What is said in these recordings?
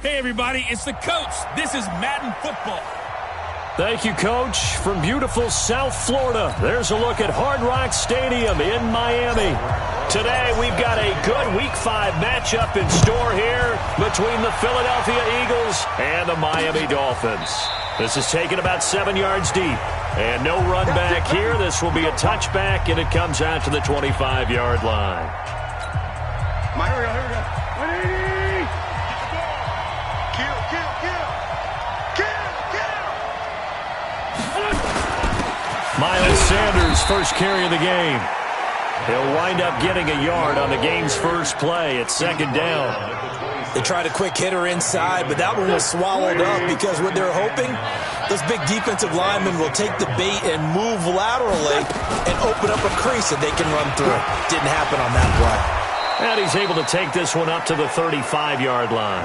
Hey, everybody, it's the coach. This is Madden Football. Thank you, Coach. From beautiful South Florida, there's a look at Hard Rock Stadium in Miami. Today, we've got a good Week 5 matchup in store here between the Philadelphia Eagles and the Miami Dolphins. This is taken about 7 yards deep. And no run back here. This will be a touchback, and it comes out to the 25-yard line. Here we go. 180. Miles Sanders, first carry of the game. He'll wind up getting a yard on the game's first play at second down. They tried a quick hitter inside, but that one was swallowed up because what they're hoping, those big defensive linemen will take the bait and move laterally and open up a crease that they can run through. Didn't happen on that play. And he's able to take this one up to the 35-yard line.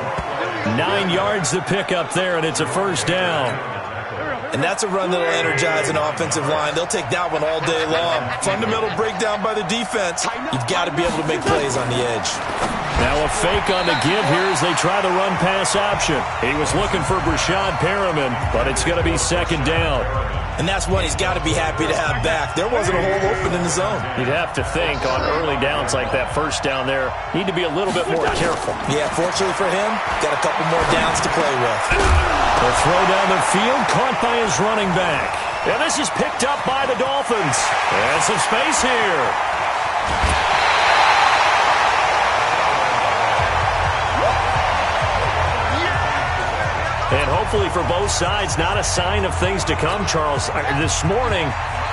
9 yards to pick up there, and it's a first down. And that's a run that will energize an offensive line. They'll take that one all day long. Fundamental breakdown by the defense. You've got to be able to make plays on the edge. Now a fake on the give here as they try to run pass option. He was looking for Brashad Perriman, but it's going to be second down. And that's one he's got to be happy to have back. There wasn't a hole open in the zone. You'd have to think on early downs like that first down there, need to be a little bit more careful. Yeah, fortunately for him, got a couple more downs to play with. The throw down the field, caught by his running back. And this is picked up by the Dolphins. And some space here. And hopefully for both sides, not a sign of things to come, Charles. This morning,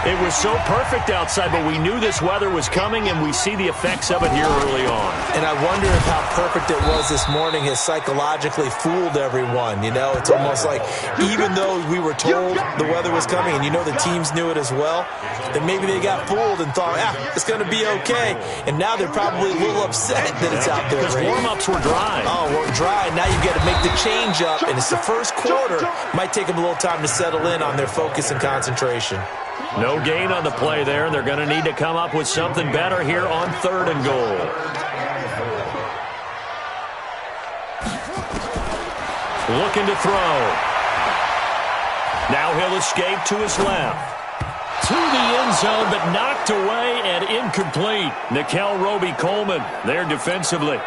it was so perfect outside, but we knew this weather was coming, and we see the effects of it here early on. And I wonder if how perfect it was this morning has psychologically fooled everyone. You know, it's almost like even though we were told the weather was coming, and you know the teams knew it as well, that maybe they got fooled and thought, it's going to be okay. And now they're probably a little upset that it's out there. Because warm-ups were dry. Oh, we're dry. Now you've got to make the change up, and it's the first quarter. Might take them a little time to settle in on their focus and concentration. No gain on the play there, and they're going to need to come up with something better here on 3rd and goal. Looking to throw. Now he'll escape to his left. To the end zone, but knocked away and incomplete. Nickel Roby-Coleman there defensively.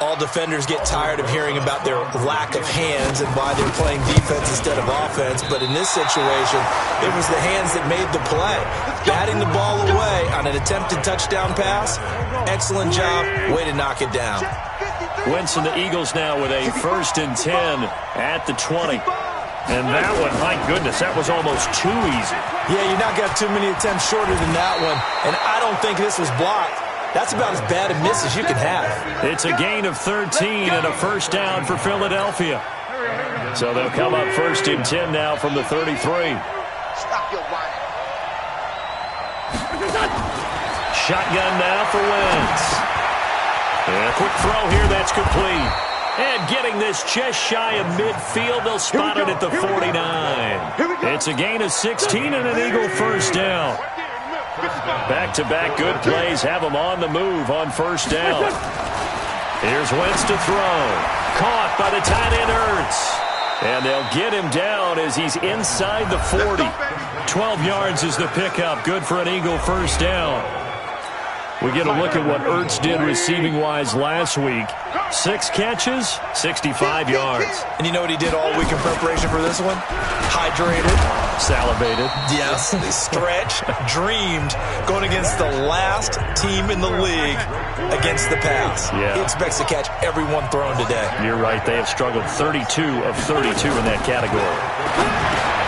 All defenders get tired of hearing about their lack of hands and why they're playing defense instead of offense. But in this situation, it was the hands that made the play. Batting the ball away on an attempted touchdown pass. Excellent job. Way to knock it down. Wentz and the Eagles now with a 1st and 10 at the 20. And that one, my goodness, that was almost too easy. Yeah, you're not got too many attempts shorter than that one. And I don't think this was blocked. That's about as bad a miss as you can have. It's a gain of 13 and a first down for Philadelphia. So they'll come up 1st and 10 now from the 33. Stop your whining. Shotgun now for Wentz. And a quick throw here, that's complete. And getting this just shy of midfield, they'll spot it at the 49. It's a gain of 16 and an Eagle first down. Back-to-back good plays have them on the move on 1st down. Here's Wentz to throw. Caught by the tight end Ertz. And they'll get him down as he's inside the 40. 12 yards is the pickup. Good for an Eagle first down. We get a look at what Ertz did receiving-wise last week. 6 catches, 65 yards. And you know what he did all week in preparation for this one? Hydrated. Salivated. Yes, stretched, dreamed, going against the last team in the league against the pass. Yeah. He expects to catch every one thrown today. You're right. They have struggled 32 of 32 in that category.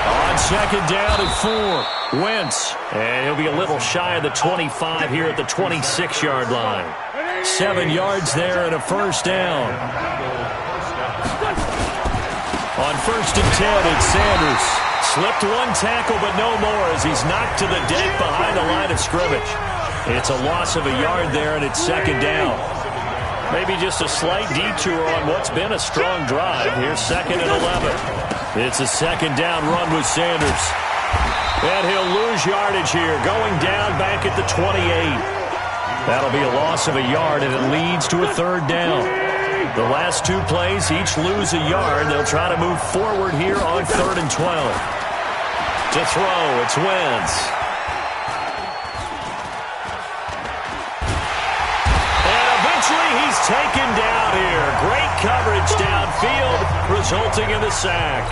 On 2nd down and 4, Wentz. And he'll be a little shy of the 25 here at the 26-yard line. 7 yards there and a first down. On 1st and 10, it's Sanders. Slipped one tackle, but no more as he's knocked to the deck behind the line of scrimmage. It's a loss of a yard there, and it's 2nd down. Maybe just a slight detour on what's been a strong drive. Here's 2nd and 11. It's a 2nd down run with Sanders. And he'll lose yardage here, going down back at the 28. That'll be a loss of a yard, and it leads to a 3rd down. The last two plays each lose a yard. They'll try to move forward here on 3rd and 12. To throw, it's Wentz. And eventually he's taken down here. Great coverage downfield, resulting in the sack.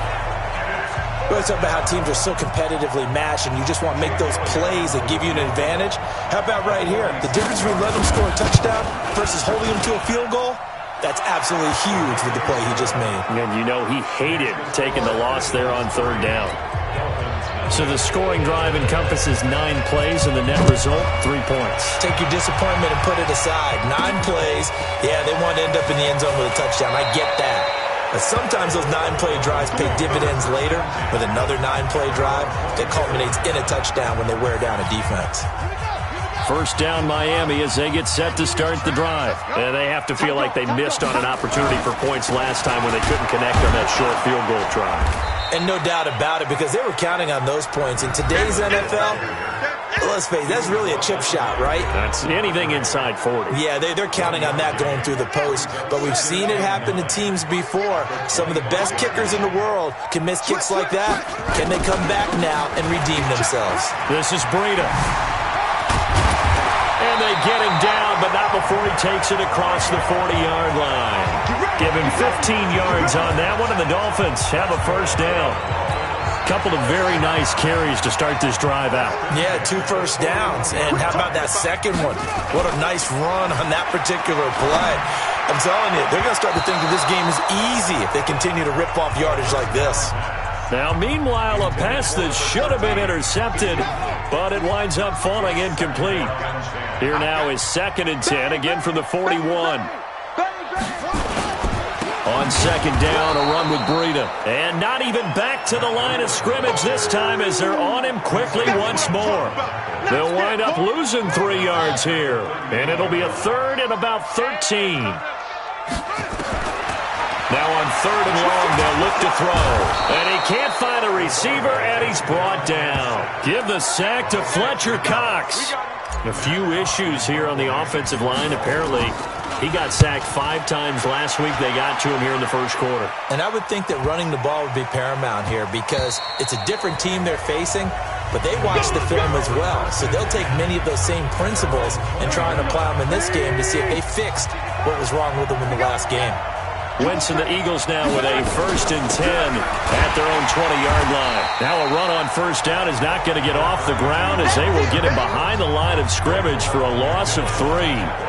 We always talk about how teams are so competitively matched and you just want to make those plays that give you an advantage. How about right here? The difference between letting them score a touchdown versus holding them to a field goal, that's absolutely huge with the play he just made. And you know he hated taking the loss there on 3rd down. So the scoring drive encompasses 9 plays, and the net result, 3 points. Take your disappointment and put it aside. 9 plays, yeah, they want to end up in the end zone with a touchdown. I get that. But sometimes those 9-play drives pay dividends later with another 9-play drive that culminates in a touchdown when they wear down a defense. First down Miami as they get set to start the drive. And they have to feel like they missed on an opportunity for points last time when they couldn't connect on that short field goal try. And no doubt about it, because they were counting on those points. In today's NFL, let's face it, that's really a chip shot, right? That's anything inside 40. Yeah, they're counting on that going through the post. But we've seen it happen to teams before. Some of the best kickers in the world can miss kicks like that. Can they come back now and redeem themselves? This is Breida. And they get him down, but not before he takes it across the 40-yard line. Give him 15 yards on that one, and the Dolphins have a first down. Couple of very nice carries to start this drive out. Yeah, 2 first downs. And how about that second one? What a nice run on that particular play. I'm telling you, they're going to start to think that this game is easy if they continue to rip off yardage like this. Now, meanwhile, a pass that should have been intercepted, but it winds up falling incomplete. Here now is 2nd and 10, again from the 41. On 2nd down, a run with Breida. And not even back to the line of scrimmage this time as they're on him quickly once more. They'll wind up losing 3 yards here. And it'll be a 3rd and about 13. Now on 3rd and long, they'll look to throw. And he can't find a receiver, and he's brought down. Give the sack to Fletcher Cox. A few issues here on the offensive line. Apparently, he got sacked 5 times last week. They got to him here in the first quarter. And I would think that running the ball would be paramount here because it's a different team they're facing, but they watch the film as well. So they'll take many of those same principles and try and apply them in this game to see if they fixed what was wrong with them in the last game. Wentz and the Eagles now with a 1st and 10 at their own 20-yard line. Now a run on first down is not going to get off the ground as they will get him behind the line of scrimmage for a loss of 3.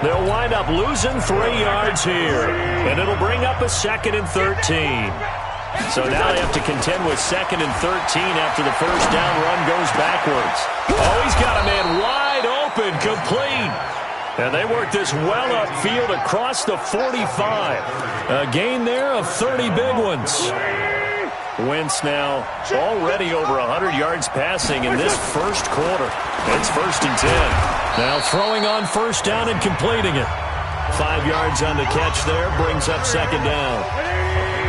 They'll wind up losing 3 yards here, and it'll bring up a 2nd and 13. So now they have to contend with 2nd and 13 after the first down run goes backwards. Oh, he's got a man wide open, complete. And they work this well upfield across the 45. A gain there of 30 big ones. Wentz now already over 100 yards passing in this first quarter. It's 1st and 10. Now throwing on first down and completing it. 5 yards on the catch there, brings up 2nd down.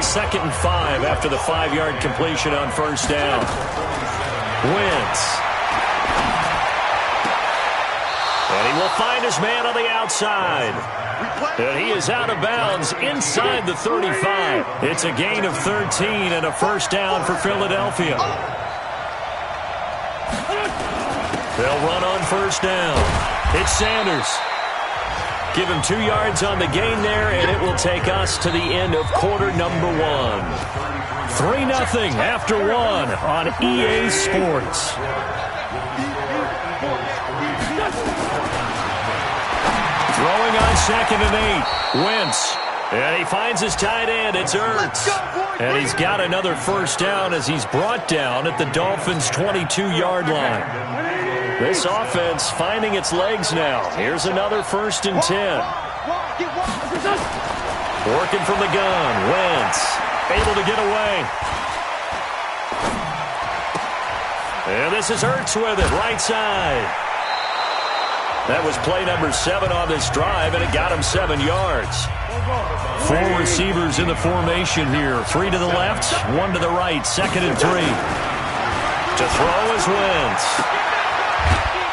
2nd and 5 after the 5-yard completion on first down. Wentz. And he will find his man on the outside. And he is out of bounds inside the 35. It's a gain of 13 and a first down for Philadelphia. They'll run on first down. It's Sanders. Give him 2 yards on the gain there, and it will take us to the end of quarter number 1. 3-0 after 1 on EA Sports. Throwing on 2nd and 8. Wentz. And he finds his tight end. It's Ertz. And he's got another first down as he's brought down at the Dolphins' 22-yard line. This offense finding its legs now. Here's another 1st and 10. Working from the gun. Wentz able to get away. And this is Ertz with it, right side. That was play number 7 on this drive, and it got him 7 yards. 4 receivers in the formation here. 3 to the left, 1 to the right. 2nd and 3. To throw is Wentz.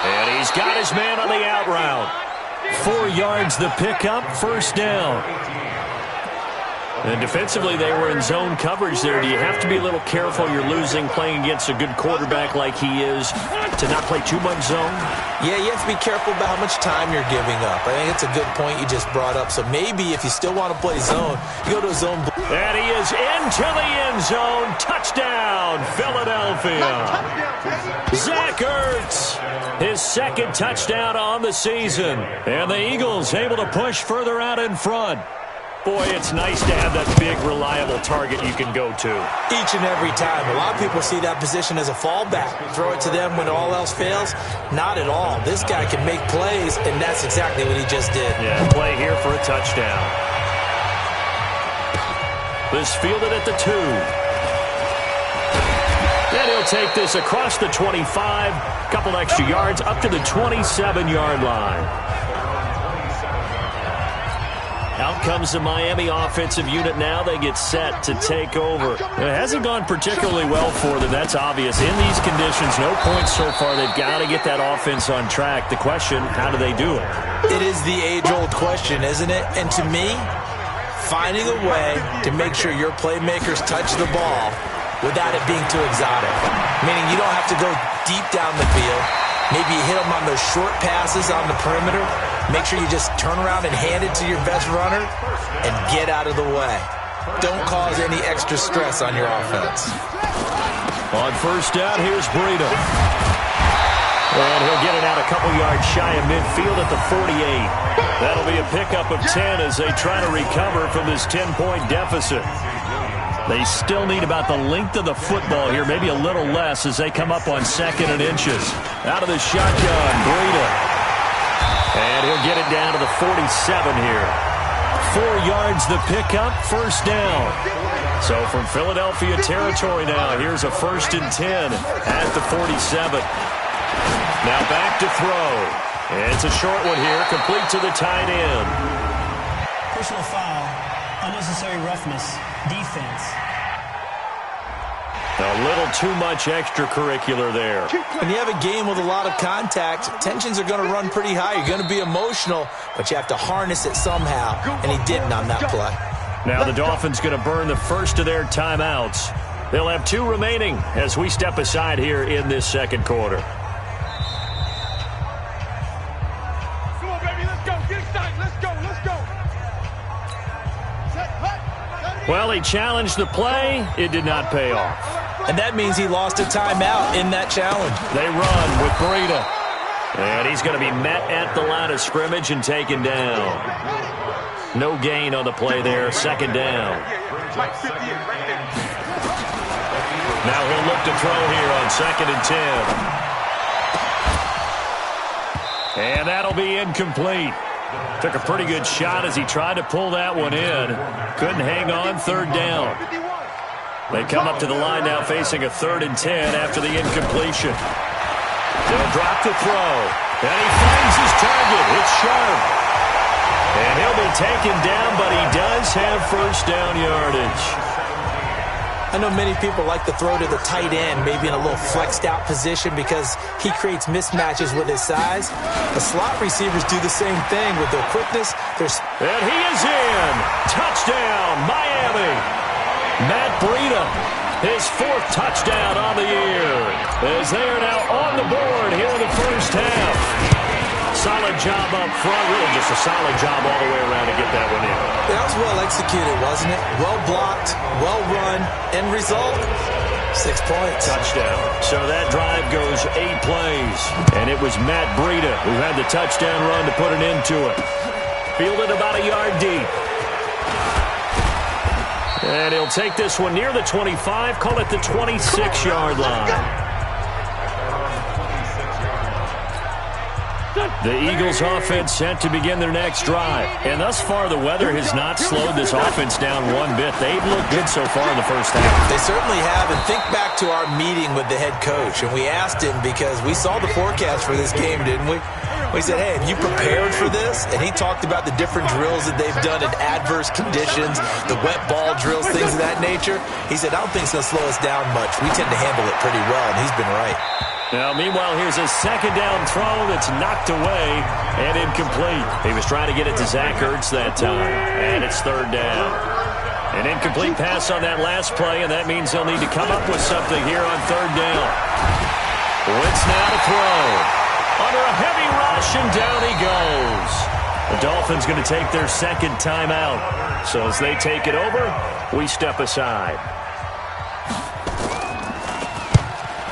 And he's got his man on the out route. 4 yards the pickup, first down. And defensively, they were in zone coverage there. Do you have to be a little careful? You're losing, playing against a good quarterback like he is, to not play too much zone? Yeah, you have to be careful about how much time you're giving up. I think it's a good point you just brought up. So maybe if you still want to play zone, you go to a zone. And he is into the end zone. Touchdown, Philadelphia. Zach Ertz, his second touchdown on the season. And the Eagles able to push further out in front. Boy, it's nice to have that big, reliable target you can go to. Each and every time. A lot of people see that position as a fallback. Throw it to them when all else fails. Not at all. This guy can make plays, and that's exactly what he just did. Yeah, play here for a touchdown. This fielded at the 2. And he'll take this across the 25. Couple extra yards up to the 27-yard line. Out comes the Miami offensive unit now. They get set to take over. It hasn't gone particularly well for them. That's obvious. In these conditions, no points so far. They've got to get that offense on track. The question, how do they do it? It is the age-old question, isn't it? And to me, finding a way to make sure your playmakers touch the ball without it being too exotic. Meaning you don't have to go deep down the field. Maybe you hit them on those short passes on the perimeter. Make sure you just turn around and hand it to your best runner and get out of the way. Don't cause any extra stress on your offense. On first down, here's Breida. And he'll get it out a couple yards shy of midfield at the 48. That'll be a pickup of 10 as they try to recover from this 10-point deficit. They still need about the length of the football here, maybe a little less as they come up on 2nd and inches. Out of the shotgun, Breida. And he'll get it down to the 47 here. 4 yards the pickup, first down. So from Philadelphia territory now, here's a 1st and 10 at the 47. Now back to throw. It's a short one here, complete to the tight end. Personal foul, unnecessary roughness, defense. A little too much extracurricular there. When you have a game with a lot of contact, tensions are going to run pretty high. You're going to be emotional, but you have to harness it somehow, and he didn't on that play. Now the Dolphins going to burn the first of their timeouts. They'll have 2 remaining as we step aside here in this second quarter. Come on, baby, let's go. Get excited. Let's go. Well, he challenged the play. It did not pay off. And that means he lost a timeout in that challenge. They run with Breida. And he's going to be met at the line of scrimmage and taken down. No gain on the play there. 2nd down. Now he'll look to throw here on 2nd and 10. And that'll be incomplete. Took a pretty good shot as he tried to pull that one in. Couldn't hang on. 3rd down. They come up to the line now facing a 3rd and 10 after the incompletion. They'll drop the throw. And he finds his target. It's sharp. And he'll be taken down, but he does have first down yardage. I know many people like to throw to the tight end, maybe in a little flexed out position because he creates mismatches with his size. The slot receivers do the same thing with their quickness. And he is in. Touchdown, Miami. Matt Breida, his 4th touchdown on the year, as they are now on the board here in the first half. Solid job up front, really just a solid job all the way around to get that one in. That was well executed, wasn't it? Well blocked, well run, end result, 6 points. Touchdown. So that drive goes 8 plays, and it was Matt Breida who had the touchdown run to put an end to it. Fielded about a yard deep. And he'll take this one near the 25, call it the 26-yard line. The Eagles offense set to begin their next drive. And thus far, the weather has not slowed this offense down one bit. They've looked good so far in the first half. They certainly have. And think back to our meeting with the head coach. And we asked him because we saw the forecast for this game, didn't we? We said, hey, have you prepared for this? And he talked about the different drills that they've done in adverse conditions, the wet ball drills, things of that nature. He said, I don't think it's going to slow us down much. We tend to handle it pretty well, and he's been right. Now, meanwhile, here's a 2nd down throw that's knocked away and incomplete. He was trying to get it to Zach Ertz that time, and it's 3rd down. An incomplete pass on that last play, and that means they'll need to come up with something here on third down. Wentz now to throw. Under a heavy rush, and down he goes. The Dolphins going to take their second timeout. So as they take it over, we step aside.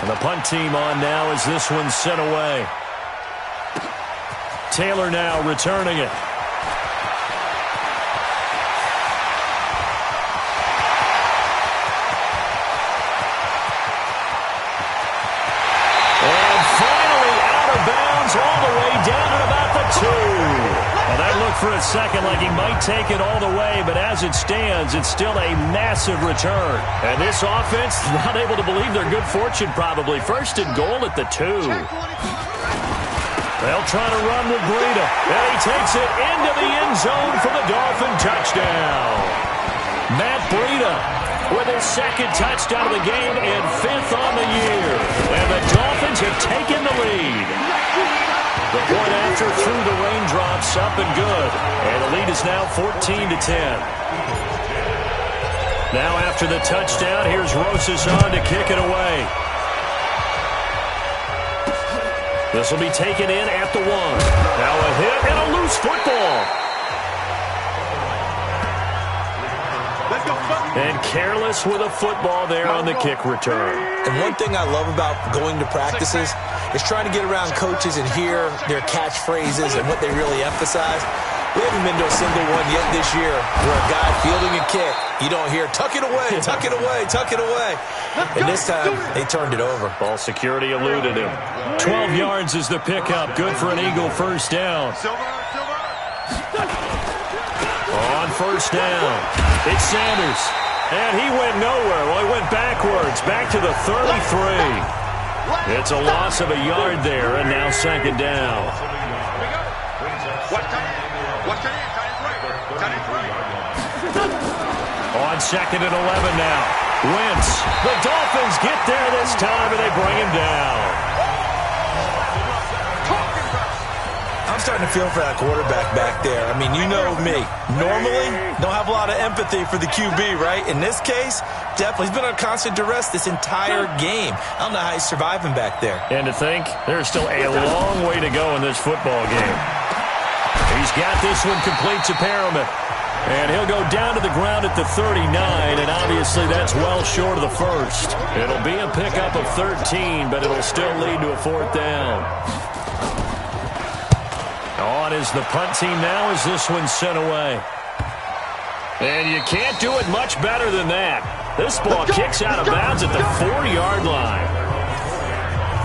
And the punt team on now as this one's sent away. Taylor now returning it. All the way down at about the 2. Well, that looked for a second like he might take it all the way, but as it stands, it's still a massive return. And this offense not able to believe their good fortune probably. First and goal at the 2. They'll try to run with Breida, and he takes it into the end zone for the Dolphin touchdown. Matt Breida with his second touchdown of the game and 5th on the year. And the Dolphins have taken the lead. The point after through the raindrops, up and good. And the lead is now 14-10. Now after the touchdown, here's Rosas on to kick it away. This will be taken in at the 1. Now a hit and a loose football. And careless with a football there on the kick return. And one thing I love about going to practices is trying to get around coaches and hear their catchphrases and what they really emphasize. We haven't been to a single one yet this year where a guy fielding a kick, you don't hear, tuck it away, tuck it away, tuck it away. And this time, they turned it over. Ball security eluded him. 12 yards is the pickup. Good for an Eagle first down. On first down, it's Sanders. And he went nowhere. Well, he went backwards, back to the 33. It's a loss of a yard there, and now second down. On second and 11 now. Wentz. The Dolphins get there this time, and they bring him down. I'm starting to feel for that quarterback back there. I mean, you know me. Normally, don't have a lot of empathy for the QB, right? In this case, definitely. He's been under constant duress this entire game. I don't know how he's surviving back there. And to think, there's still a long way to go in this football game. He's got this one complete to Perriman. And he'll go down to the ground at the 39, and obviously that's well short of the first. It'll be a pickup of 13, but it'll still lead to a fourth down. On is the punt team now as this one's sent away. And you can't do it much better than that. This ball kicks out of bounds at the 4-yard line.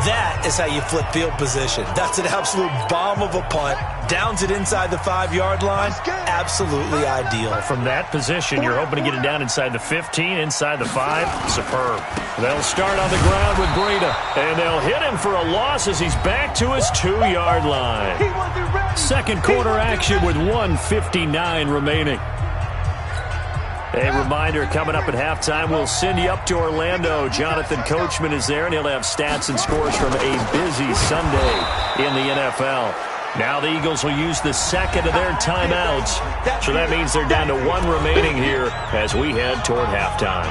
That is how you flip field position. That's an absolute bomb of a punt. Downs it inside the 5-yard line. Absolutely ideal. From that position, you're hoping to get it down inside the 15, inside the 5. Superb. They'll start on the ground with Breida, and they'll hit him for a loss as he's back to his 2-yard line. Second quarter action with 1:59 remaining. A reminder, coming up at halftime, we'll send you up to Orlando. Jonathan Coachman is there, and he'll have stats and scores from a busy Sunday in the NFL. Now the Eagles will use the second of their timeouts, so that means they're down to 1 remaining here as we head toward halftime.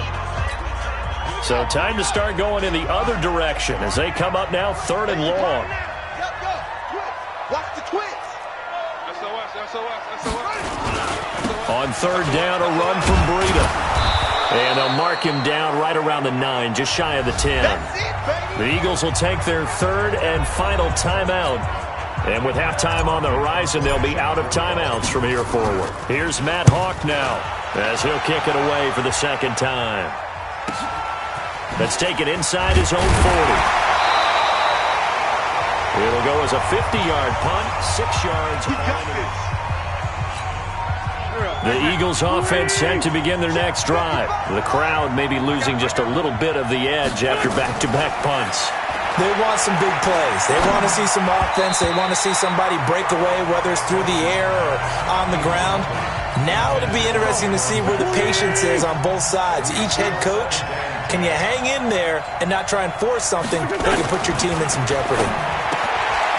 So time to start going in the other direction as they come up now 3rd and long. Watch the twitch. On 3rd down, a run from Breida. And they'll mark him down right around the 9, just shy of the 10. The Eagles will take their 3rd and final timeout. And with halftime on the horizon, they'll be out of timeouts from here forward. Here's Matt Hawk now as he'll kick it away for the second time. Let's take it inside his own 40. It'll go as a 50-yard punt, 6 yards behind him. The Eagles offense set to begin their next drive. The crowd may be losing just a little bit of the edge after back-to-back punts. They want some big plays. They want to see some offense. They want to see somebody break away, whether it's through the air or on the ground. Now it'll be interesting to see where the patience is on both sides. Each head coach, can you hang in there and not try and force something that can put your team in some jeopardy?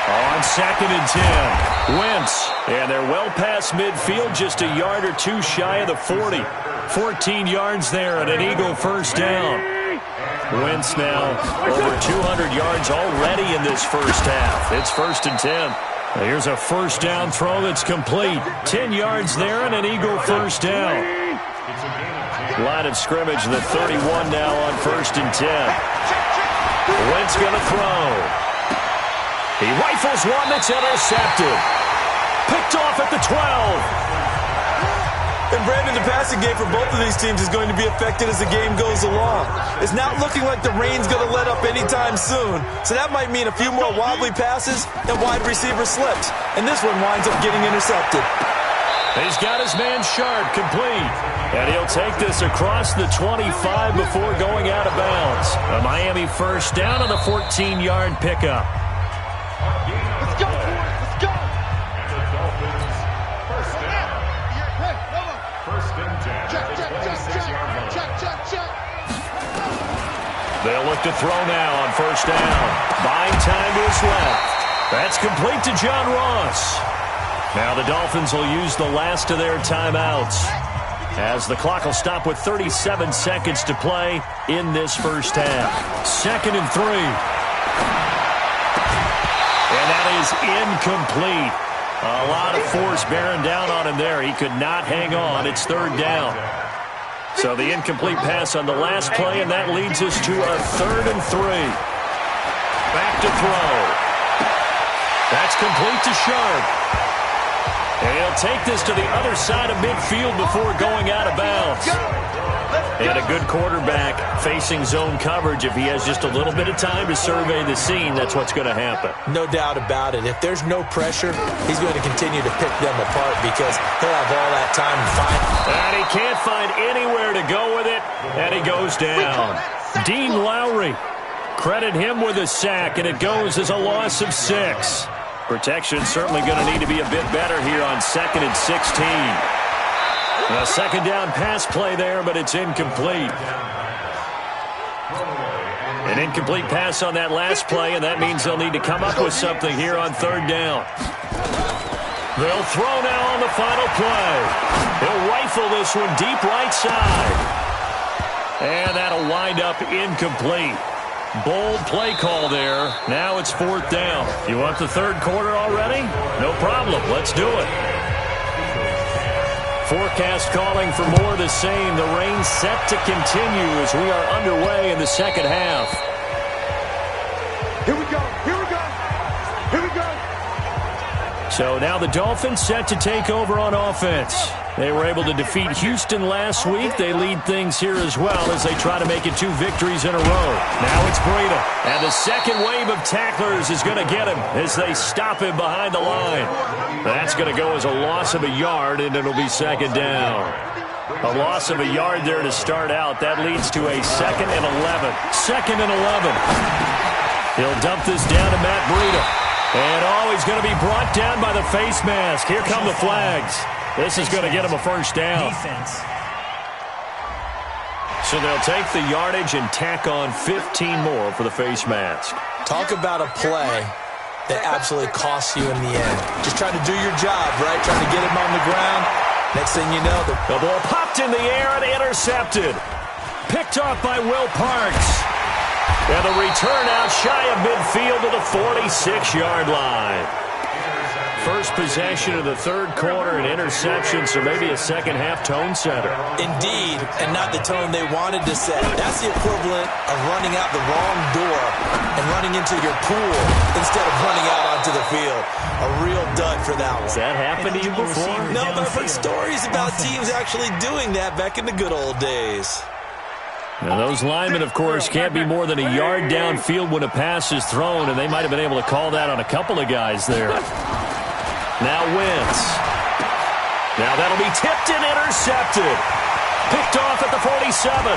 On 2nd and 10, Wentz, and they're well past midfield, just a yard or two shy of the 40. 14 yards there and an Eagle first down. Wentz now over 200 yards already in this first half. It's 1st and 10. Here's a first down throw that's complete. 10 yards there and an Eagle first down. Line of scrimmage, the 31 now on 1st and 10. Wentz going to throw. He rifles one that's intercepted. Picked off at the 12. And Brandon, the passing game for both of these teams is going to be affected as the game goes along. It's not looking like the rain's going to let up anytime soon. So that might mean a few more wobbly passes and wide receiver slips. And this one winds up getting intercepted. He's got his man Sharp complete. And he'll take this across the 25 before going out of bounds. A Miami first down on the 14-yard pickup. Let's go, boys. Let's go. They'll look to throw now on first down. Buying time to his left. That's complete to John Ross. Now the Dolphins will use the last of their timeouts as the clock will stop with 37 seconds to play in this first half. 2nd and 3. And that is incomplete. A lot of force bearing down on him there. He could not hang on. It's 3rd down. So the incomplete pass on the last play, and that leads us to a 3rd and 3. Back to throw. That's complete to Sharp. And he'll take this to the other side of midfield before going out of bounds. And a good quarterback facing zone coverage. If he has just a little bit of time to survey the scene, that's what's going to happen. No doubt about it. If there's no pressure, he's going to continue to pick them apart because he'll have all that time to find. And he can't find anywhere to go with it, and he goes down. Dean Lowry, credit him with a sack, and it goes as a loss of 6. Protection certainly going to need to be a bit better here on 2nd and 16. A 2nd down pass play there, but it's incomplete. An incomplete pass on that last play, and that means they'll need to come up with something here on 3rd down. They'll throw now on the final play. They'll rifle this one deep right side. And that'll wind up incomplete. Bold play call there. Now it's 4th down. You want the 3rd quarter already? No problem. Let's do it. Forecast calling for more of the same. The rain set to continue as we are underway in the 2nd half. Here we go. Here we go. Here we go. So now the Dolphins set to take over on offense. They were able to defeat Houston last week. They lead things here as well as they try to make it 2 victories in a row. Now it's Breida. And the second wave of tacklers is going to get him as they stop him behind the line. That's going to go as a loss of a yard, and it'll be 2nd down. A loss of a yard there to start out. That leads to a 2nd and 11. 2nd and 11. He'll dump this down to Matt Breida. And he's going to be brought down by the face mask. Here come the flags. This is going to get him a first down. Defense. So they'll take the yardage and tack on 15 more for the face mask. Talk about a play that absolutely costs you in the end. Just trying to do your job, right? Trying to get him on the ground. Next thing you know, the ball popped in the air and intercepted. Picked off by Will Parks. And the return out shy of midfield to the 46-yard line. First possession of the 3rd quarter, an interception, so maybe a second-half tone setter. Indeed, and not the tone they wanted to set. That's the equivalent of running out the wrong door and running into your pool instead of running out onto the field. A real dud for that one. Has that happened to you before? No, but I've heard stories about teams actually doing that back in the good old days. Now, those linemen, of course, can't be more than a yard downfield when a pass is thrown, and they might have been able to call that on a couple of guys there. Now Wentz. Now that'll be tipped and intercepted. Picked off at the 47.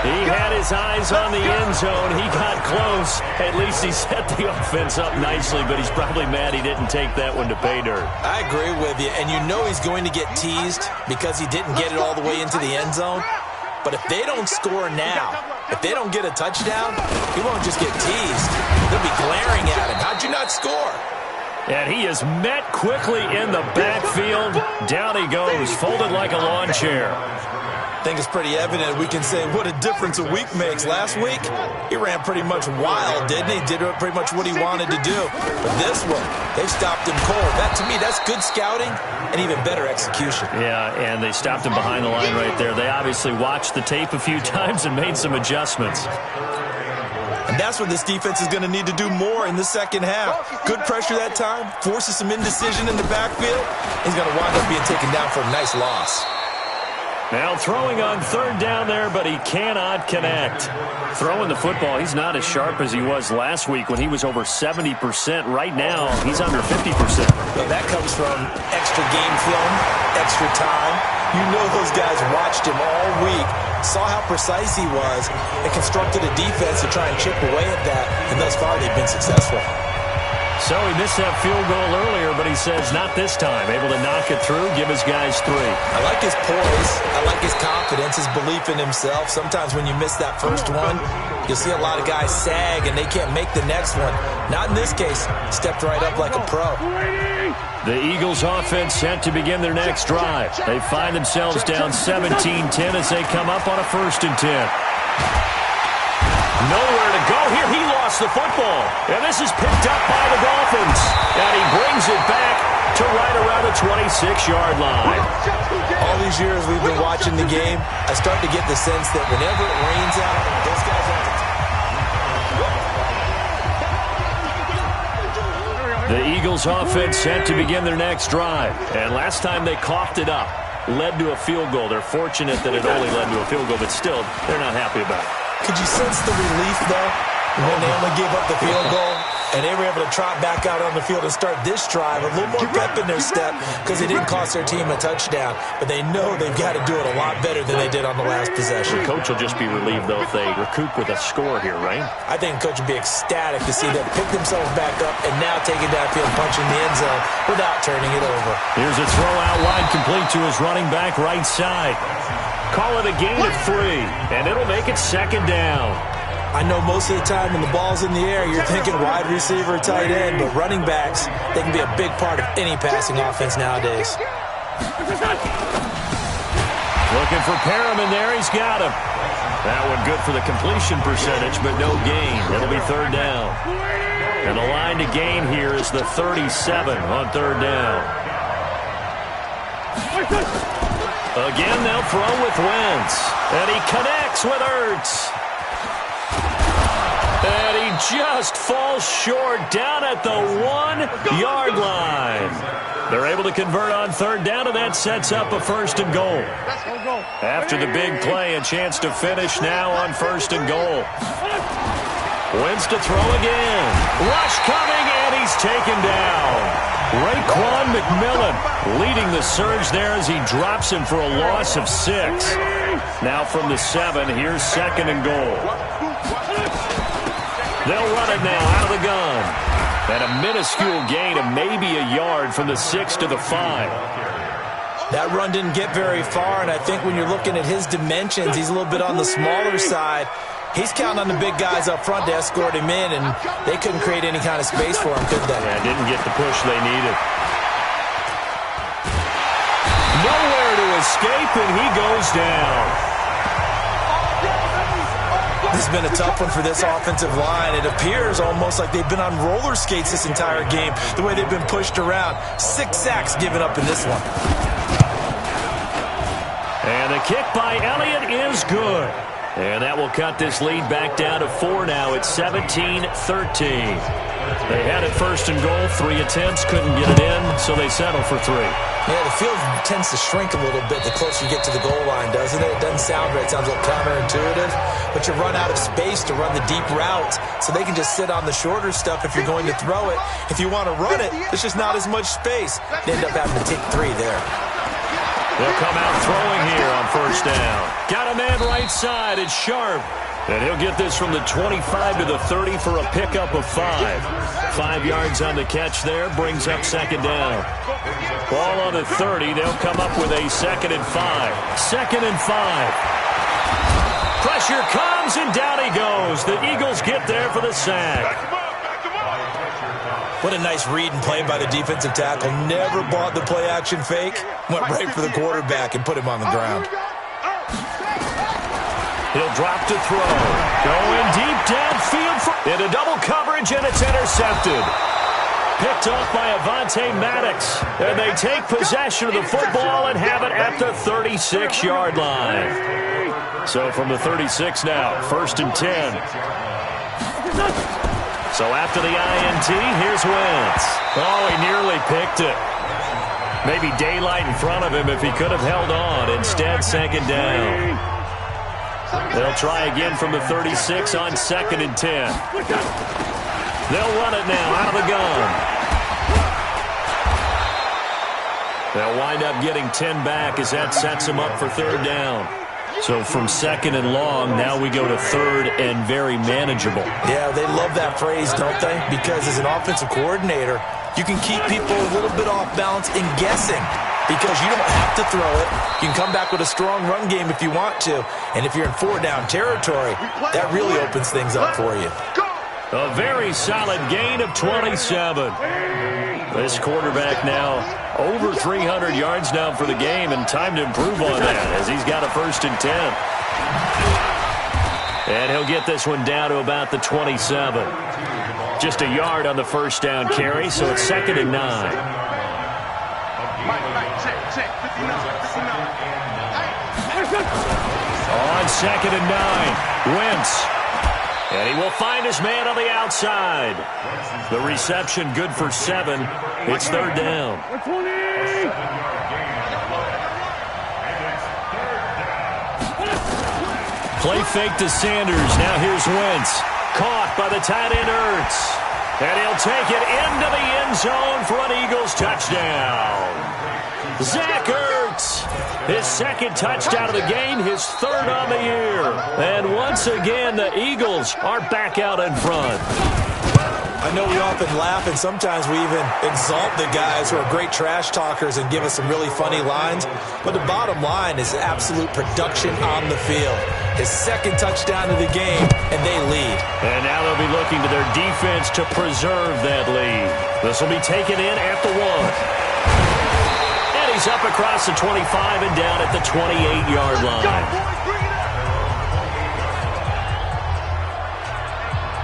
He had his eyes on the end zone. He got close. At least he set the offense up nicely, but he's probably mad he didn't take that one to pay dirt. I agree with you, and you know he's going to get teased because he didn't get it all the way into the end zone. But if they don't score now, If they don't get a touchdown, he won't just get teased. They'll be glaring at him. How'd you not score? And he is met quickly in the backfield. Down he goes, folded like a lawn chair. I think it's pretty evident. We can say what a difference a week makes. Last week, he ran pretty much wild, didn't he? Did pretty much what he wanted to do. But this one, they stopped him cold. That, to me, that's good scouting and even better execution. Yeah, and they stopped him behind the line right there. They obviously watched the tape a few times and made some adjustments. And that's what this defense is going to need to do more in the second half. Good pressure that time, forces some indecision in the backfield. He's going to wind up being taken down for a nice loss. Now throwing on third down there, but he cannot connect. Throwing the football, he's not as sharp as he was last week when he was over 70%. Right now, he's under 50%. Well, that comes from extra game film, extra time. You know those guys watched him all week, saw how precise he was, and constructed a defense to try and chip away at that, and thus far they've been successful. So he missed that field goal earlier, but he says not this time. Able to knock it through, give his guys 3. I like his poise. I like his confidence, his belief in himself. Sometimes when you miss that first one, you'll see a lot of guys sag and they can't make the next one. Not in this case. Stepped right up like a pro. The Eagles offense set to begin their next drive. They find themselves down 17-10 as they come up on a 1st and 10. Nowhere to go here. He lost the football. And this is picked up by the Dolphins. And he brings it back to right around the 26-yard line. All these years we've been watching the game, I start to get the sense that whenever it rains out, those guys are... The Eagles offense set to begin their next drive. And last time they coughed it up, led to a field goal. They're fortunate that it only led to a field goal, but still, they're not happy about it. Could you sense the relief, though, when they only gave up the field goal and they were able to trot back out on the field and start this drive, a little more pep in their step because it didn't cost their team a touchdown, but they know they've got to do it a lot better than they did on the last possession. The coach will just be relieved, though, if they recoup with a score here, right? I think the coach would be ecstatic to see them pick themselves back up and now take it downfield, punching the end zone without turning it over. Here's a throw out wide, complete to his running back right side. Call it a gain of 3, and it'll make it 2nd down. I know most of the time when the ball's in the air, you're thinking wide receiver, tight end, but running backs, they can be a big part of any passing offense nowadays. Looking for Perriman there. He's got him. That one good for the completion percentage, but no gain. It'll be 3rd down. And the line to gain here is the 37 on 3rd down. Again, they'll throw with Wentz. And he connects with Ertz. And he just falls short down at the 1-yard line. They're able to convert on 3rd down, and that sets up a 1st and goal. After the big play, a chance to finish now on 1st and goal. Wentz to throw again. Rush coming, and he's taken down. Raekwon McMillan leading the surge there as he drops him for a loss of 6. Now from the 7, here's 2nd and goal. They'll run it now out of the gun. And a minuscule gain of maybe a yard from the 6 to the 5. That run didn't get very far, and I think when you're looking at his dimensions, he's a little bit on the smaller side. He's counting on the big guys up front to escort him in, and they couldn't create any kind of space for him, could they? Yeah, didn't get the push they needed. Nowhere to escape, and he goes down. This has been a tough one for this offensive line. It appears almost like they've been on roller skates this entire game, the way they've been pushed around. 6 sacks given up in this one. And the kick by Elliott is good. And that will cut this lead back down to 4 now. It's 17-13. They had it 1st and goal. 3 attempts, couldn't get it in, so they settle for 3. Yeah, the field tends to shrink a little bit the closer you get to the goal line, doesn't it? It doesn't sound right. It sounds a little counterintuitive. But you run out of space to run the deep routes, so they can just sit on the shorter stuff if you're going to throw it. If you want to run it, there's just not as much space. They end up having to take 3 there. They'll come out throwing here on 1st down. Got a man right side. It's Sharp. And he'll get this from the 25 to the 30 for a pickup of 5. 5 yards on the catch there. Brings up 2nd down. Ball on the 30. They'll come up with a 2nd and 5. 2nd and 5. Pressure comes, and down he goes. The Eagles get there for the sack. What a nice read and play by the defensive tackle. Never bought the play-action fake. Went right for the quarterback and put him on the ground. He'll drop to throw. Going deep downfield into double coverage, and it's intercepted. Picked off by Avonte Maddox. And they take possession of the football and have it at the 36-yard line. So from the 36 now, 1st and 10. So after the INT, here's Wentz. Oh, he nearly picked it. Maybe daylight in front of him if he could have held on. Instead, 2nd down. They'll try again from the 36 on 2nd and 10. They'll run it now out of the gun. They'll wind up getting 10 back as that sets them up for 3rd down. So from 2nd and long, now we go to 3rd and very manageable. Yeah, they love that phrase, don't they? Because as an offensive coordinator, you can keep people a little bit off balance and guessing because you don't have to throw it. You can come back with a strong run game if you want to. And if you're in 4-down territory, that really opens things up for you. A very solid gain of 27. This quarterback now over 300 yards now for the game, and time to improve on that as he's got a 1st and 10. And he'll get this one down to about the 27. Just a yard on the 1st down carry, so it's 2nd and 9. On 2nd and 9, Wentz. And he will find his man on the outside. The reception good for 7. It's 3rd down. Play fake to Sanders. Now here's Wentz. Caught by the tight end Ertz. And he'll take it into the end zone for an Eagles touchdown. Zach Ertz, his 2nd touchdown of the game, his 3rd on the year. And once again, the Eagles are back out in front. I know we often laugh, and sometimes we even exalt the guys who are great trash talkers and give us some really funny lines. But the bottom line is absolute production on the field. His 2nd touchdown of the game, and they lead. And now they'll be looking to their defense to preserve that lead. This will be taken in at the 1. He's up across the 25 and down at the 28-yard line.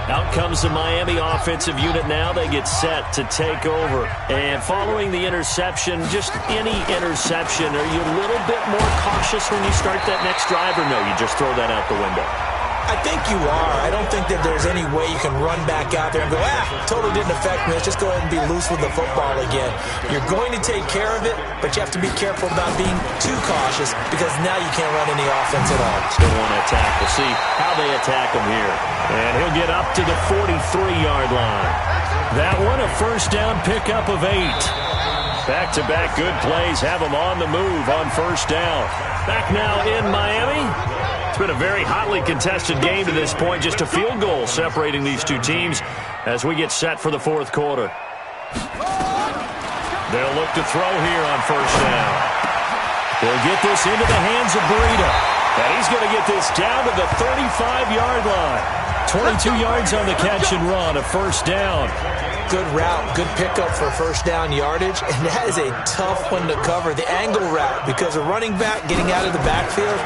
Out comes the Miami offensive unit now. They get set to take over. And following the interception, just any interception, are you a little bit more cautious when you start that next drive, or no, you just throw that out the window? I think you are. I don't think that there's any way you can run back out there and go, totally didn't affect me. Let's just go ahead and be loose with the football again. You're going to take care of it, but you have to be careful about being too cautious because now you can't run any offense at all. Still want to attack. We'll see how they attack him here. And he'll get up to the 43-yard line. That one a 1st down pickup of 8. Back-to-back good plays have him on the move on 1st down. Back now in Miami. It's been a very hotly contested game to this point. Just a field goal separating these two teams as we get set for the 4th quarter. They'll look to throw here on 1st down. They'll get this into the hands of Burrito. And he's going to get this down to the 35-yard line. 22 yards on the catch and run, a 1st down. Good route, good pickup for 1st down yardage, and that is a tough one to cover, the angle route, because a running back getting out of the backfield,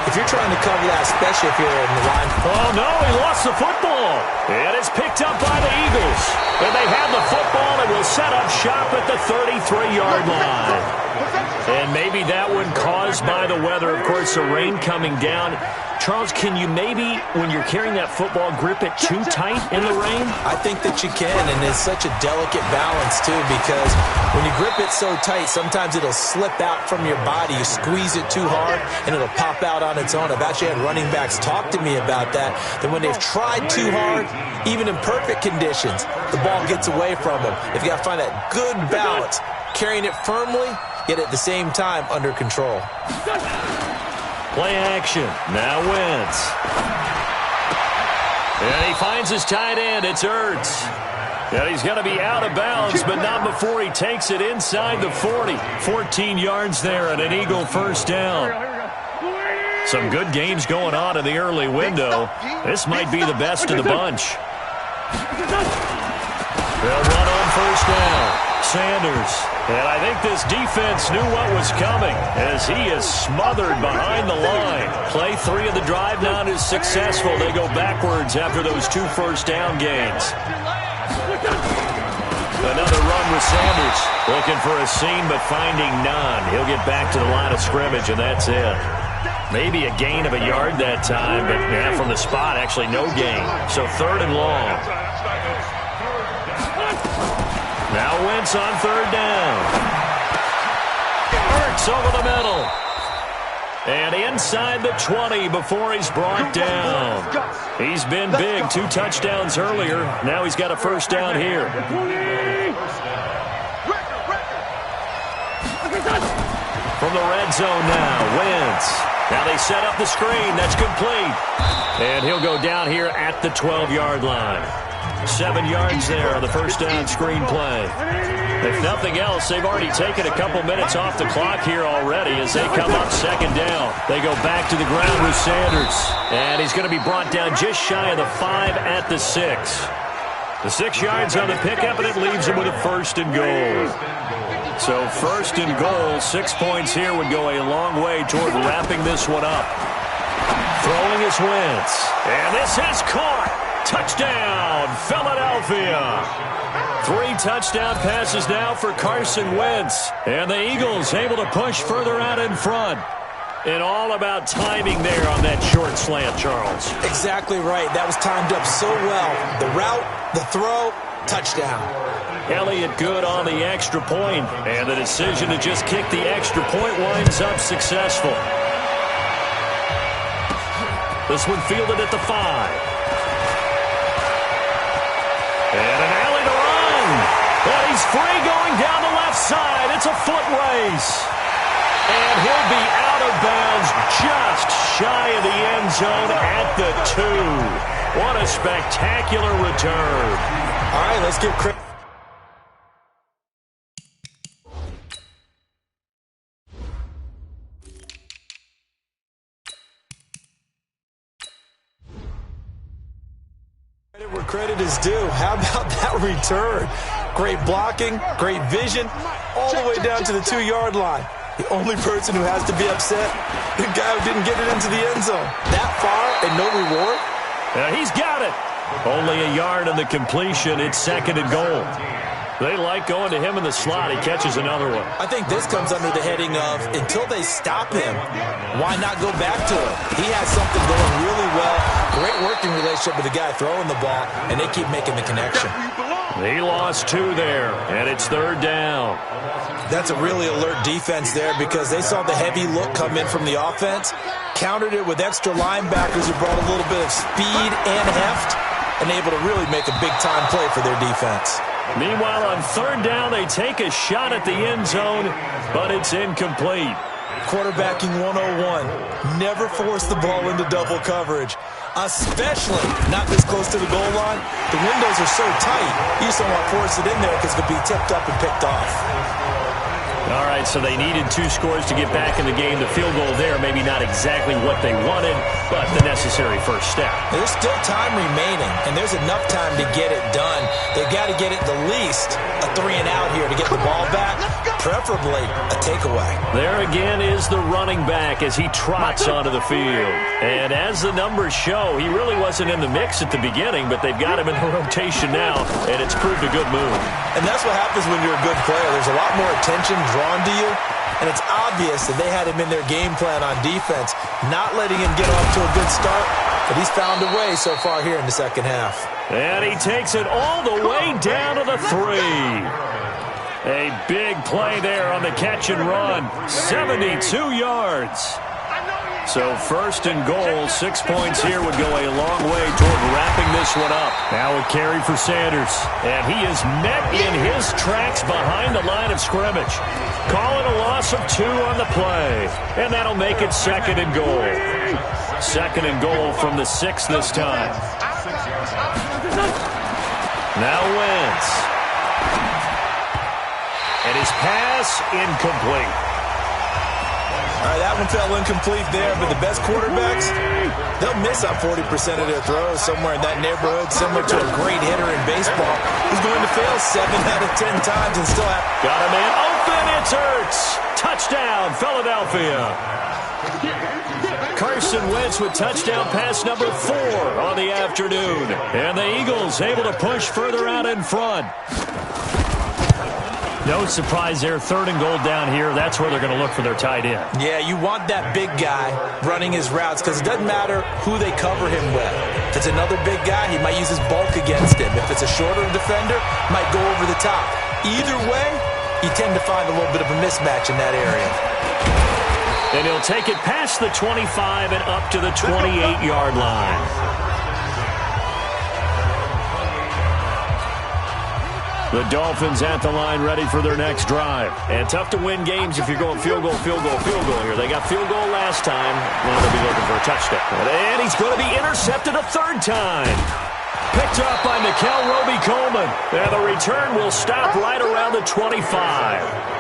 if you're trying to cover that, especially if you're in the line. Oh, no, he lost the football. And it's picked up by the Eagles. And they have the football and will set up shop at the 33-yard line. And maybe that one caused by the weather, of course, the rain coming down. Charles, can you maybe, when you're carrying that football, grip it too tight in the rain? I think that you can, and it's such a delicate balance, too, because when you grip it so tight, sometimes it'll slip out from your body. You squeeze it too hard, and it'll pop out on its own. I've actually had running backs talk to me about that when they've tried too hard, even in perfect conditions, the ball gets away from them. If you got to find that good balance, carrying it firmly, yet at the same time under control. Play action. Now Wentz. And he finds his tight end. It's Ertz. And he's going to be out of bounds, but not before he takes it inside the 40. 14 yards there and an Eagle 1st down. So Some good games going on in the early window. This might be the best of the bunch. They'll run on first down. Sanders. And I think this defense knew what was coming as he is smothered behind the line. Play 3 of the drive now is successful. They go backwards after those 2 first down gains. Another run with Sanders. Looking for a seam but finding none. He'll get back to the line of scrimmage and that's it. Maybe a gain of a yard that time, but yeah, from the spot, actually no gain. So 3rd and long. Now Wentz on 3rd down. Hurts over the middle. And inside the 20 before he's brought down. He's been big. 2 touchdowns earlier. Now he's got a first down here. From the red zone now, Wentz. Now they set up the screen. That's complete. And he'll go down here at the 12-yard line. 7 yards there on the first down screen play. If nothing else, they've already taken a couple minutes off the clock here already as they come up 2nd down. They go back to the ground with Sanders. And he's going to be brought down just shy of the 5 at the 6. The 6 yards on the pickup, and it leaves him with a 1st and goal. So 1st and goal, 6 points here would go a long way toward wrapping this one up. Throwing is Wentz. And this is caught. Touchdown, Philadelphia. 3 touchdown passes now for Carson Wentz. And the Eagles able to push further out in front. And all about timing there on that short slant, Charles. Exactly right. That was timed up so well. The route, the throw, touchdown. Elliott good on the extra point. And the decision to just kick the extra point winds up successful. This one fielded at the 5. And an alley to run. And he's free going down the left side. It's a foot race. And he'll be out of bounds just shy of the end zone at the 2. What a spectacular return. All right, let's give credit. Where credit is due. How about that return? Great blocking, great vision, all the way down to the 2-yard line. The only person who has to be upset, the guy who didn't get it into the end zone. That far and no reward? He's got it. Only a yard on the completion. It's 2nd and goal. They like going to him in the slot. He catches another one. I think this comes under the heading of until they stop him, why not go back to him? He has something going really well. Great working relationship with the guy throwing the ball, and they keep making the connection. He lost 2 there, and it's 3rd down. That's a really alert defense there because they saw the heavy look come in from the offense, countered it with extra linebackers who brought a little bit of speed and heft, and able to really make a big-time play for their defense. Meanwhile, on 3rd down, they take a shot at the end zone, but it's incomplete. Quarterbacking 101. Never force the ball into double coverage, especially not this close to the goal line. The windows are so tight, you just don't want to force it in there because it could be tipped up and picked off. All right, so they needed 2 scores to get back in the game. The field goal there, maybe not exactly what they wanted, but the necessary first step. There's still time remaining, and there's enough time to get it done. They've got to get it the least a 3-and-out here to get the ball back, preferably a takeaway. There again is the running back as he trots onto the field. And as the numbers show, he really wasn't in the mix at the beginning, but they've got him in the rotation now, and it's proved a good move. And that's what happens when you're a good player. There's a lot more attention drawn to you, and it's obvious that they had him in their game plan on defense, not letting him get off to a good start, but he's found a way so far here in the second half. And he takes it all the way down to the 3. A big play there on the catch and run, 72 yards. So 1st and goal, 6 points here would go a long way toward wrapping this one up. Now a carry for Sanders. And he is met in his tracks behind the line of scrimmage. Call it a loss of 2 on the play. And that'll make it 2nd and goal. 2nd and goal from the 6 this time. Now Wentz. And his pass incomplete. All right, that one fell incomplete there, but the best quarterbacks, they'll miss on 40% of their throws somewhere in that neighborhood, similar to a great hitter in baseball who's going to fail 7 out of 10 times and still have... Got a man open. It's Hurts. Touchdown, Philadelphia. Carson Wentz with touchdown pass number 4 on the afternoon. And the Eagles able to push further out in front. No surprise there, 3rd and goal down here. That's where they're going to look for their tight end. Yeah, you want that big guy running his routes because it doesn't matter who they cover him with. If it's another big guy, he might use his bulk against him. If it's a shorter defender, might go over the top. Either way, you tend to find a little bit of a mismatch in that area. And he'll take it past the 25 and up to the 28-yard line. The Dolphins at the line ready for their next drive. And tough to win games if you're going field goal, field goal, field goal here. They got field goal last time. Now they'll be looking for a touchdown. And he's going to be intercepted a 3rd time. Picked up by Nickel Roby-Coleman. And the return will stop right around the 25.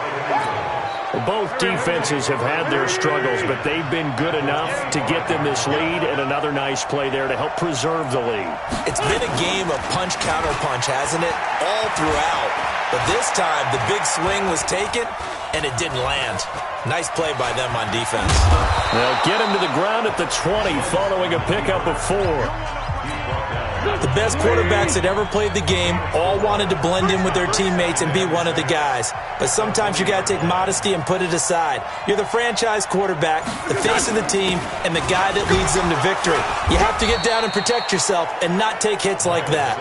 Both defenses have had their struggles, but they've been good enough to get them this lead, and another nice play there to help preserve the lead. It's been a game of punch-counter-punch, hasn't it? All throughout. But this time, the big swing was taken, and it didn't land. Nice play by them on defense. They'll get him to the ground at the 20 following a pickup of 4. The best quarterbacks that ever played the game all wanted to blend in with their teammates and be one of the guys. But sometimes you got to take modesty and put it aside. You're the franchise quarterback, the face of the team, and the guy that leads them to victory. You have to get down and protect yourself and not take hits like that.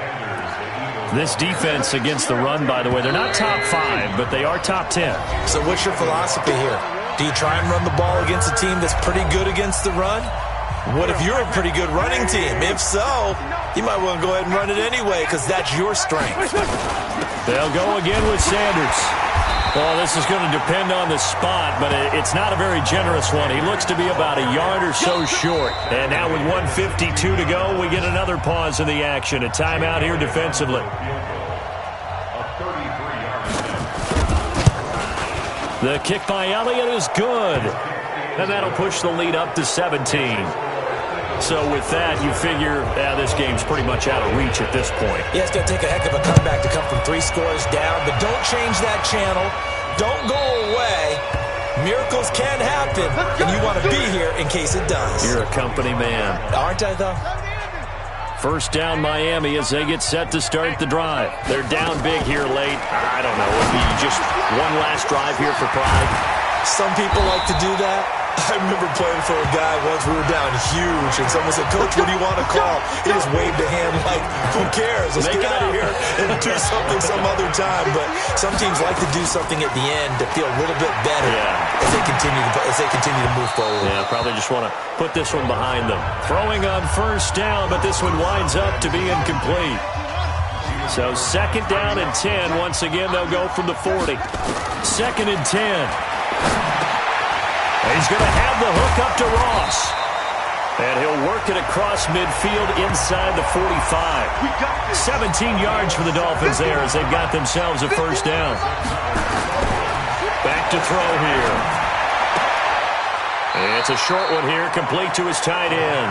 This defense against the run, by the way, they're not top 5, but they are top 10. So what's your philosophy here? Do you try and run the ball against a team that's pretty good against the run? What if you're a pretty good running team? If so, you might want to go ahead and run it anyway because that's your strength. They'll go again with Sanders. Well, this is going to depend on the spot, but it's not a very generous one. He looks to be about a yard or so short. And now with 1:52 to go, we get another pause in the action. A timeout here defensively. The kick by Elliott is good. And that'll push the lead up to 17. So with that, you figure this game's pretty much out of reach at this point. Yeah, it's going to take a heck of a comeback to come from 3 scores down, but don't change that channel. Don't go away. Miracles can happen, and you want to be here in case it does. You're a company man. Aren't I, though? First down Miami as they get set to start the drive. They're down big here late. I don't know. It'll be just one last drive here for pride. Some people like to do that. I remember playing for a guy once. We were down huge, and someone said, "Coach, what do you want to call?" He just waved a hand like, "Who cares? Let's get out of here and do something some other time." But some teams like to do something at the end to feel a little bit better as they continue to move forward. Yeah, probably just want to put this one behind them. Throwing on first down, but this one winds up to be incomplete. So 2nd down and 10. Once again, they'll go from the 40. 2nd and 10. He's going to have the hook up to Ross. And he'll work it across midfield inside the 45. 17 yards for the Dolphins there as they've got themselves a first down. Back to throw here. And it's a short one here, complete to his tight end.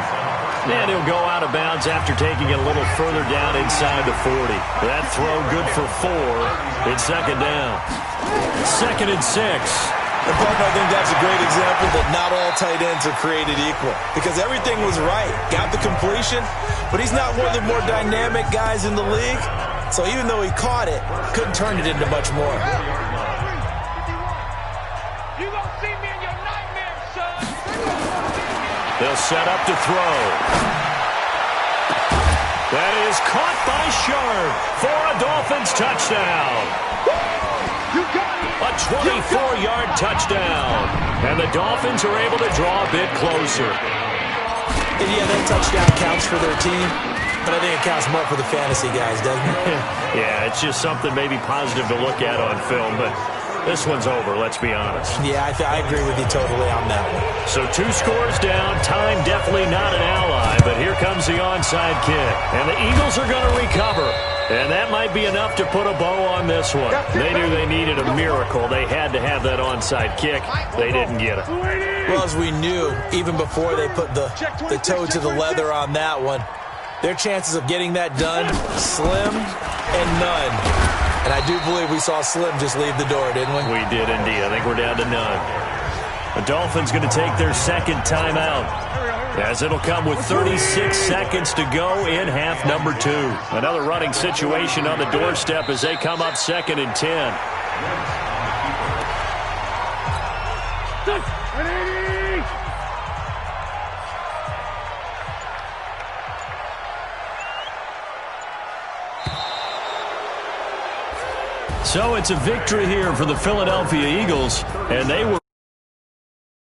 And he'll go out of bounds after taking it a little further down inside the 40. That throw good for 4. It's 2nd down. 2nd and 6. And partner, I think that's a great example that not all tight ends are created equal. Because everything was right. Got the completion, but he's not one of the more dynamic guys in the league. So even though he caught it, couldn't turn it into much more. You gonna see me in your nightmares, son. They'll set up to throw. That is caught by Sharp for a Dolphins touchdown. You got it. A 24-yard touchdown. And the Dolphins are able to draw a bit closer. And yeah, that touchdown counts for their team, but I think it counts more for the fantasy guys, doesn't it? Yeah, it's just something maybe positive to look at on film, but this one's over, let's be honest. Yeah, I agree with you totally on that one. So 2 scores down. Time definitely not an ally, but here comes the onside kick. And the Eagles are going to recover. And that might be enough to put a bow on this one. They knew they needed a miracle. They had to have that onside kick. They didn't get it. Well, as we knew, even before they put the toe to the leather on that one, their chances of getting that done, slim and none. And I do believe we saw Slim just leave the door, didn't we? We did indeed. I think we're down to none. The Dolphins going to take their second timeout, as it'll come with 36 seconds to go in half number 2. Another running situation on the doorstep as they come up 2nd and 10. So it's a victory here for the Philadelphia Eagles, and they were